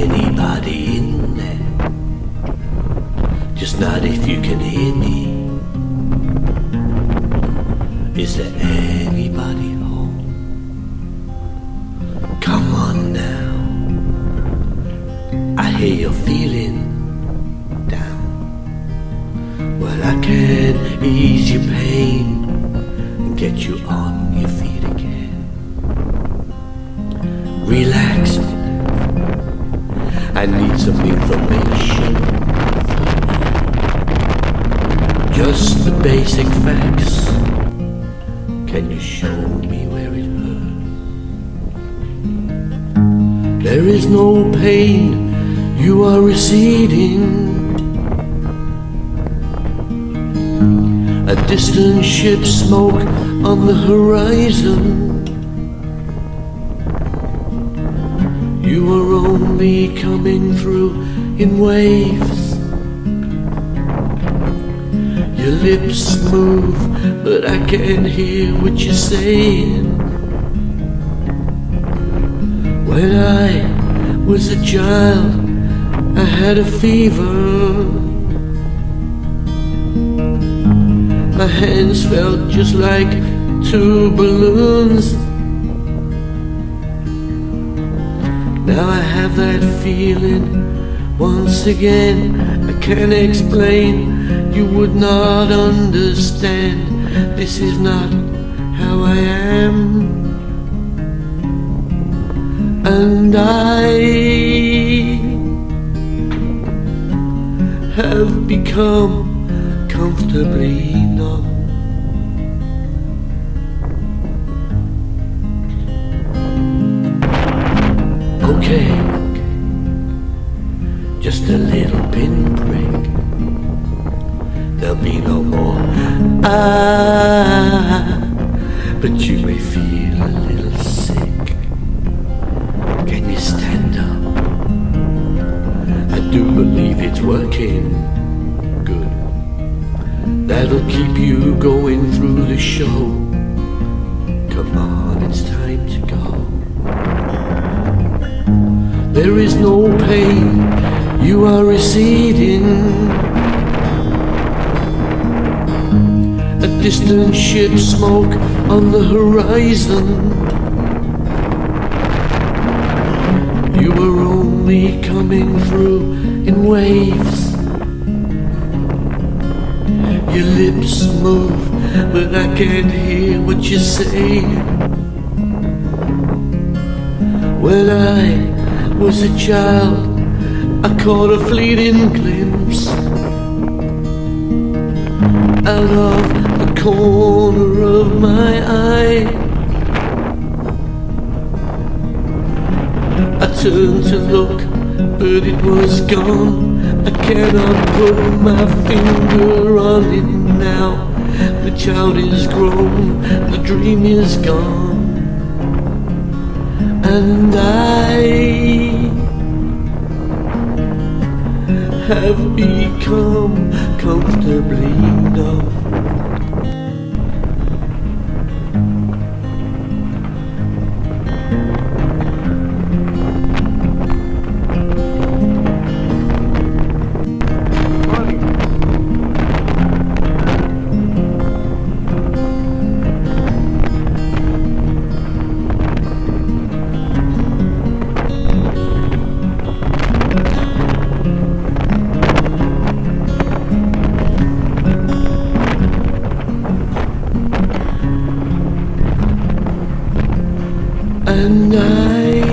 anybody in there? Just not if you can hear me. Is there anybody home? Come on now, I hear you're feeling down. Well, I can ease your pain and get you on your feet again. Relax, I need some information. Just the basic facts. Can you show me where it hurts? There is no pain, you are receding. A distant ship smoke on the horizon. You are only coming through in waves. Your lips move, but I can't hear what you're saying. When I was a child, I had a fever. My hands felt just like two balloons. Now I have that feeling once again. I can't explain, you would not understand. This is not how I am. And I have become comfortably numb. Okay, just a little pinprick. There'll be no more but you may feel a little sick. Can you stand up? I do believe it's working good. That'll keep you going through the show. Come on, it's time to go. There is no pain, you are receding. A distant ship smoke on the horizon. You are only coming through in waves. Your lips move, but I can't hear what you're saying. When I was a child, I caught a fleeting glimpse out of the corner of my eye. I turned to look, but it was gone. I cannot put my finger on it now. The child is grown, the dream is gone. And I have become comfortably numb. And I